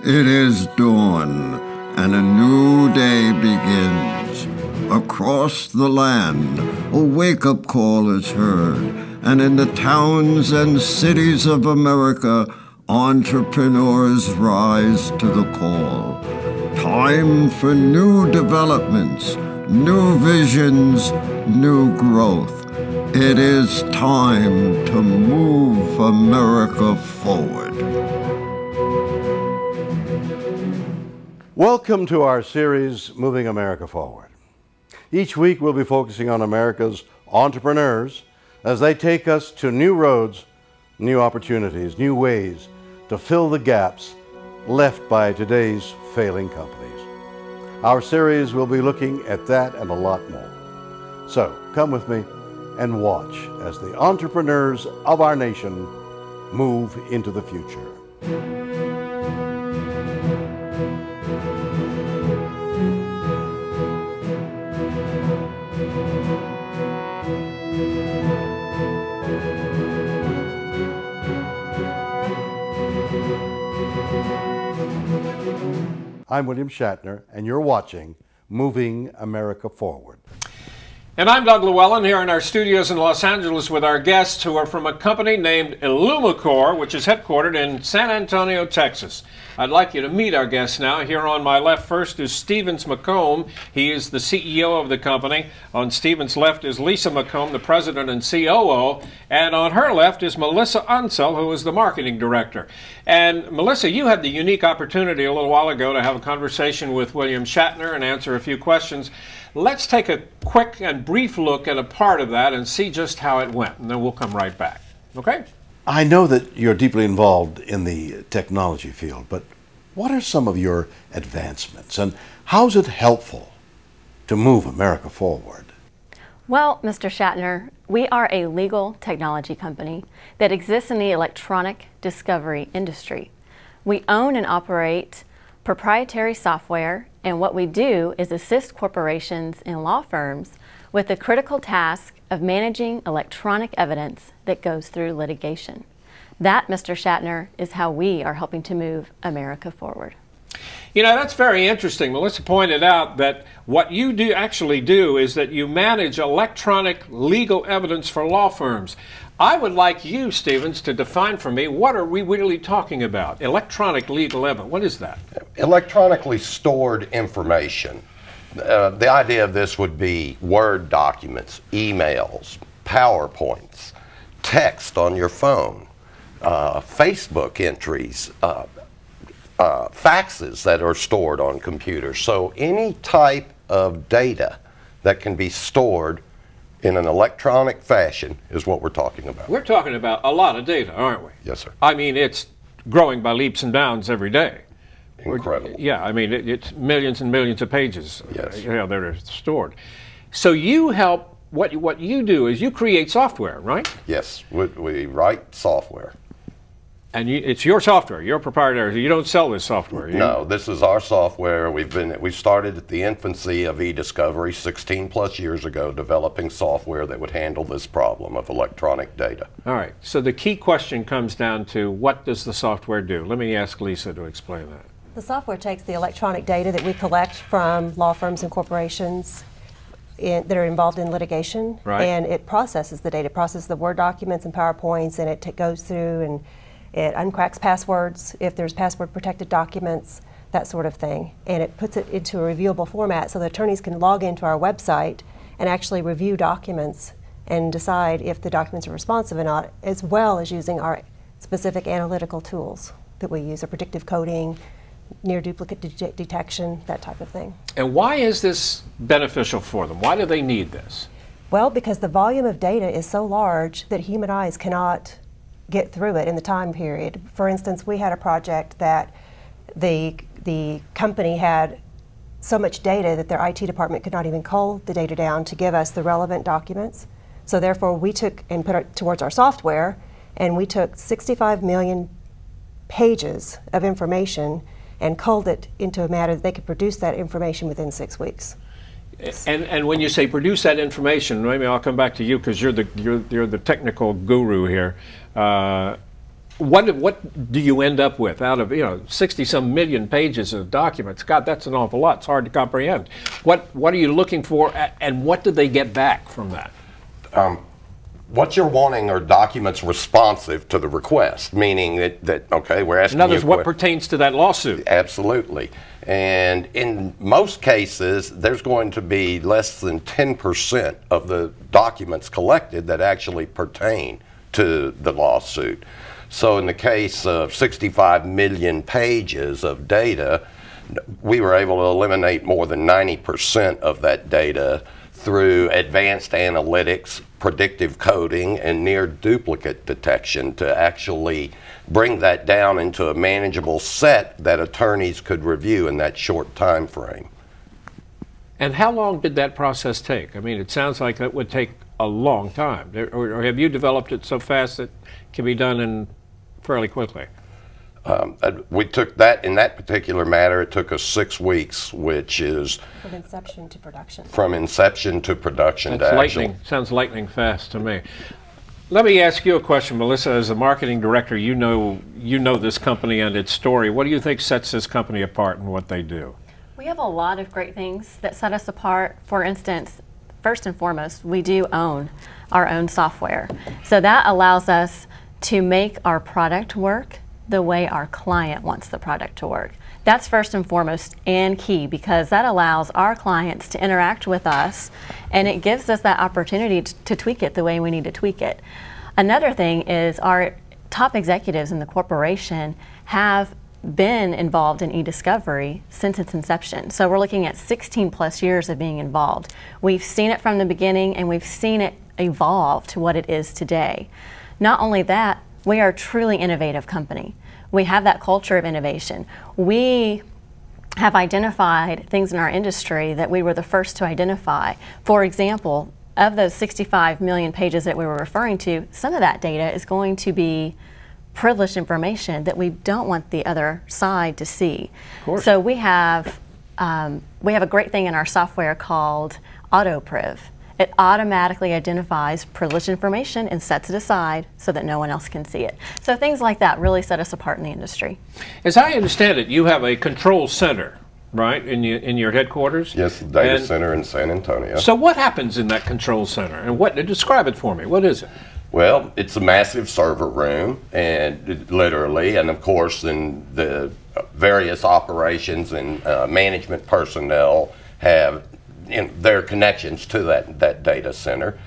It is dawn, and a new day begins. Across the land, a wake-up call is heard, and in the towns and cities of America, entrepreneurs rise to the call. Time for new developments, new visions, new growth. It is time to move America forward. Welcome to our series, Moving America Forward. Each week we'll be focusing on America's entrepreneurs as they take us to new roads, new opportunities, new ways to fill the gaps left by today's failing companies. Our series will be looking at that and a lot more. So come with me and watch as the entrepreneurs of our nation move into the future. I'm William Shatner, and you're watching Moving America Forward. And I'm Doug Llewellyn here in our studios in Los Angeles with our guests who are from a company named Elumicor, which is headquartered in San Antonio, Texas. I'd like you to meet our guests now. Here on my left first is Stevens McComb. He is the CEO of the company. On Stevens' left is Lisa McComb, the president and COO. And on her left is Melissa Unsell, who is the marketing director. And Melissa, you had the unique opportunity a little while ago to have a conversation with William Shatner and answer a few questions. Let's take a quick and brief look at a part of that and see just how it went, and then we'll come right back. Okay? I know that you're deeply involved in the technology field, but what are some of your advancements, and how is it helpful to move America forward? Well, Mr. Shatner, we are a legal technology company that exists in the electronic discovery industry. We own and operate proprietary software, and what we do is assist corporations and law firms with the critical task of managing electronic evidence that goes through litigation. That, Mr. Shatner, is how we are helping to move America forward. You know, that's very interesting. Melissa pointed out that what you actually do is that you manage electronic legal evidence for law firms. I would like you, Stevens, to define for me, what are we really talking about? Electronic legal evidence, what is that? Electronically stored information. The idea of this would be Word documents, emails, PowerPoints, text on your phone, Facebook entries, faxes that are stored on computers. So any type of data that can be stored in an electronic fashion is what we're talking about. We're talking about a lot of data, aren't we? Yes, sir. I mean, it's growing by leaps and bounds every day. Incredible. Yeah, I mean, it's millions and millions of pages yes. That are stored. So you help, what you do is you create software, right? Yes, we write software. And it's your software, your proprietary. You don't sell this software. No, this is our software. We started at the infancy of e-discovery 16 plus years ago, developing software that would handle this problem of electronic data. All right. So the key question comes down to, what does the software do? Let me ask Lisa to explain that. The software takes the electronic data that we collect from law firms and corporations that are involved in litigation, right, and it processes the data. It processes the Word documents and PowerPoints, and it goes through and it uncracks passwords if there's password protected documents, that sort of thing. And it puts it into a reviewable format so the attorneys can log into our website and actually review documents and decide if the documents are responsive or not, as well as using our specific analytical tools that we use, a predictive coding, near duplicate detection, that type of thing. And why is this beneficial for them? Why do they need this? Well, because the volume of data is so large that human eyes cannot get through it in the time period. For instance, we had a project that the company had so much data that their IT department could not even cull the data down to give us the relevant documents. So therefore we took and put it towards our software, and we took 65 million pages of information and culled it into a matter that they could produce that information within 6 weeks. And when you say produce that information, maybe I'll come back to you because you're the technical guru here. what do you end up with out of 60-some million pages of documents? God, that's an awful lot. It's hard to comprehend. What are you looking for, and what do they get back from that? What you're wanting are documents responsive to the request, meaning that okay, we're asking you. In other words, what pertains to that lawsuit? Absolutely. And in most cases, there's going to be less than 10% of the documents collected that actually pertain to the lawsuit. So in the case of 65 million pages of data, we were able to eliminate more than 90% of that data through advanced analytics, predictive coding, and near duplicate detection to actually bring that down into a manageable set that attorneys could review in that short time frame. And how long did that process take? I mean, it sounds like that would take a long time. Or have you developed it so fast that it can be done in fairly quickly? We took that, in that particular matter, it took us 6 weeks, which is from inception to production. From inception to production. That's lightning. Sounds lightning fast to me. Let me ask you a question, Melissa. As a marketing director, you know this company and its story. What do you think sets this company apart and what they do? We have a lot of great things that set us apart. For instance, first and foremost, we do own our own software. So that allows us to make our product work the way our client wants the product to work. That's first and foremost and key, because that allows our clients to interact with us, and it gives us that opportunity to tweak it the way we need to tweak it. Another thing is our top executives in the corporation have been involved in e-discovery since its inception. So we're looking at 16 plus years of being involved. We've seen it from the beginning, and we've seen it evolve to what it is today. Not only that, we are a truly innovative company. We have that culture of innovation. We have identified things in our industry that we were the first to identify. For example, of those 65 million pages that we were referring to, some of that data is going to be privileged information that we don't want the other side to see. So we have a great thing in our software called AutoPriv. It automatically identifies privileged information and sets it aside so that no one else can see it. So things like that really set us apart in the industry. As I understand it, you have a control center, right, in your headquarters? Yes, the data center in San Antonio. So what happens in that control center, and describe it for me? What is it? Well, it's a massive server room, and literally, and of course, in the various operations and management personnel have their connections to that data center.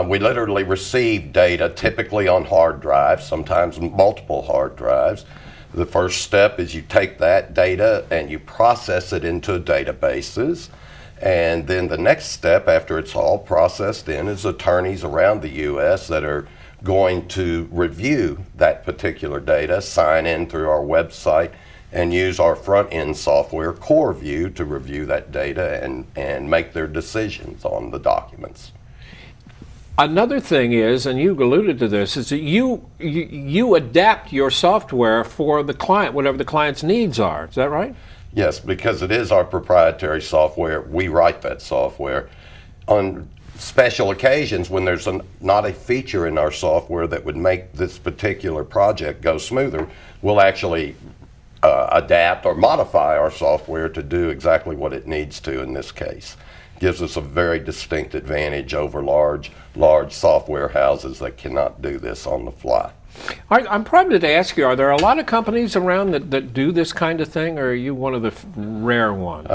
We literally receive data typically on hard drives, sometimes multiple hard drives. The first step is you take that data and you process it into databases. And then the next step, after it's all processed in, is attorneys around the U.S. that are going to review that particular data, sign in through our website, and use our front-end software, CoreView, to review that data and make their decisions on the documents. Another thing is, and you alluded to this, is that you adapt your software for the client, whatever the client's needs are. Is that right? Yes, because it is our proprietary software. We write that software. On special occasions when there's not a feature in our software that would make this particular project go smoother, we'll actually adapt or modify our software to do exactly what it needs to in this case. Gives us a very distinct advantage over large software houses that cannot do this on the fly. I'm probably to ask you, are there a lot of companies around that do this kind of thing, or are you one of the rare ones?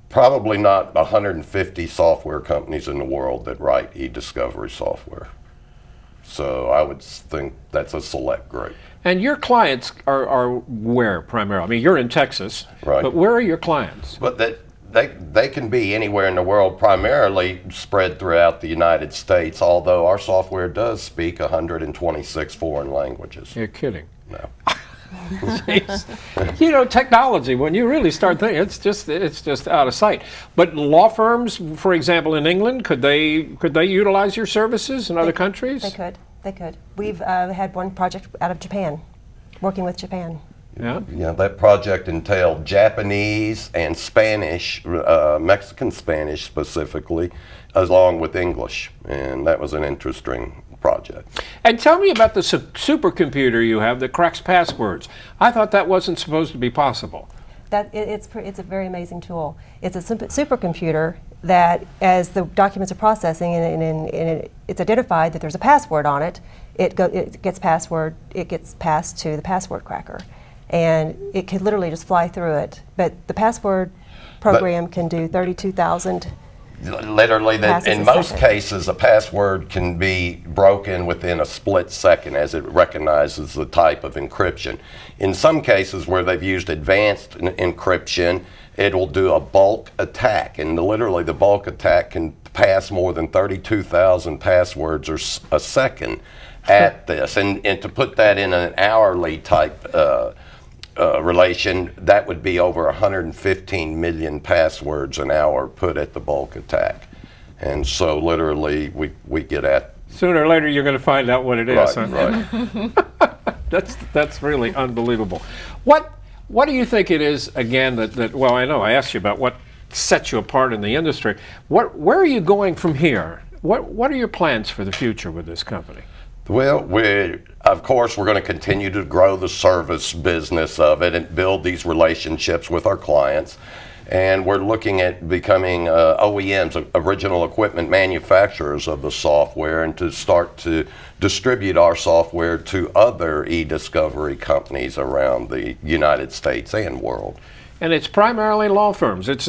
Probably not 150 software companies in the world that write e-discovery software. So I would think that's a select group. And your clients are where primarily? I mean, you're in Texas, right? But where are your clients? But they can be anywhere in the world, primarily spread throughout the United States, although our software does speak 126 foreign languages. You're kidding. No. You know, technology, when you really start thinking, it's just out of sight. But law firms, for example, in England, could they utilize your services in other countries? They could. We've had one project out of Japan, working with Japan. Yeah. Yeah, that project entailed Japanese and Spanish, Mexican Spanish specifically, along with English, and that was an interesting project. And tell me about the supercomputer you have that cracks passwords. I thought that wasn't supposed to be possible. It's a very amazing tool. It's a supercomputer that, as the documents are processing and it's identified that there's a password on it, it gets passed to the password cracker, and it can literally just fly through it. But the password program can do 32,000. Literally, in most cases, a password can be broken within a split second as it recognizes the type of encryption. In some cases where they've used advanced encryption, it will do a bulk attack, and literally the bulk attack can pass more than 32,000 passwords a second at this. And to put that in an hourly type relation, that would be over 115 million passwords an hour put at the bulk attack. And so literally we get at... Sooner or later you're going to find out what it is. Right, huh? Right. That's really unbelievable. What do you think it is, again, that well, I know I asked you about what sets you apart in the industry. Where are you going from here? What are your plans for the future with this company? Well, of course, we're going to continue to grow the service business of it and build these relationships with our clients. And we're looking at becoming OEMs, original equipment manufacturers of the software, and to start to distribute our software to other e-discovery companies around the United States and world. And it's primarily law firms. It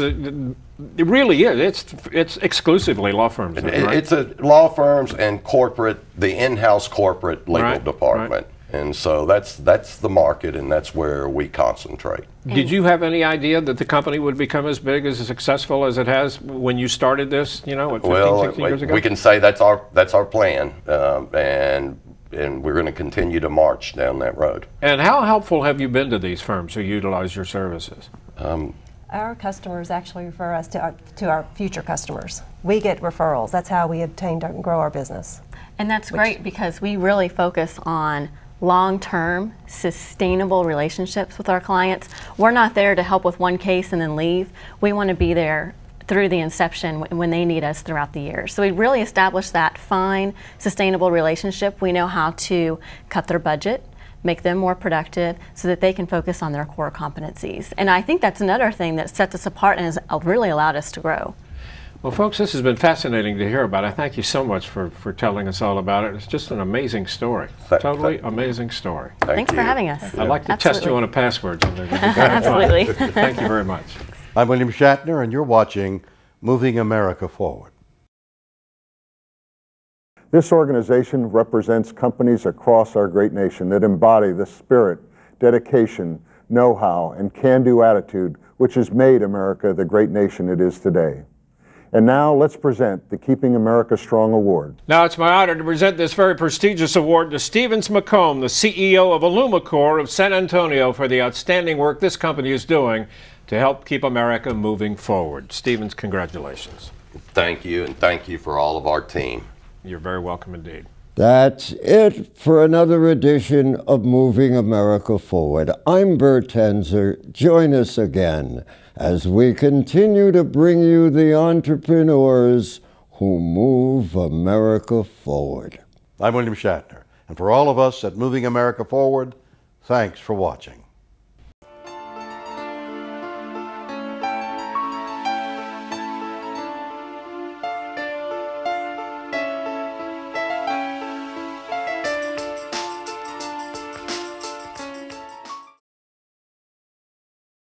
really is. It's exclusively law firms. Right? It's law firms and the in-house corporate legal department. Right. And so that's the market, and that's where we concentrate. Did you have any idea that the company would become as big, as successful as it has when you started this, you know, 16 years ago? We can say that's our plan, and we're going to continue to march down that road. And how helpful have you been to these firms who utilize your services? Our customers actually refer us to our future customers. We get referrals. That's how we obtain and grow our business. And that's great because we really focus on long-term, sustainable relationships with our clients. We're not there to help with one case and then leave. We want to be there through the inception when they need us throughout the year. So we really establish that fine, sustainable relationship. We know how to cut their budget, make them more productive so that they can focus on their core competencies. And I think that's another thing that sets us apart and has really allowed us to grow. Well, folks, this has been fascinating to hear about. I thank you so much for telling us all about it. It's just an amazing story. Totally amazing story. Thanks for having us. I'd like to test you on a password someday. Absolutely. Thank you very much. I'm William Shatner, and you're watching Moving America Forward. This organization represents companies across our great nation that embody the spirit, dedication, know-how, and can-do attitude which has made America the great nation it is today. And now let's present the Keeping America Strong Award. Now it's my honor to present this very prestigious award to Stevens McComb, the CEO of Elumicor of San Antonio, for the outstanding work this company is doing to help keep America moving forward. Stevens, congratulations. Thank you, and thank you for all of our team. You're very welcome indeed. That's it for another edition of Moving America Forward. I'm Bert Tenzer. Join us again as we continue to bring you the entrepreneurs who move America forward. I'm William Shatner, and for all of us at Moving America Forward, thanks for watching.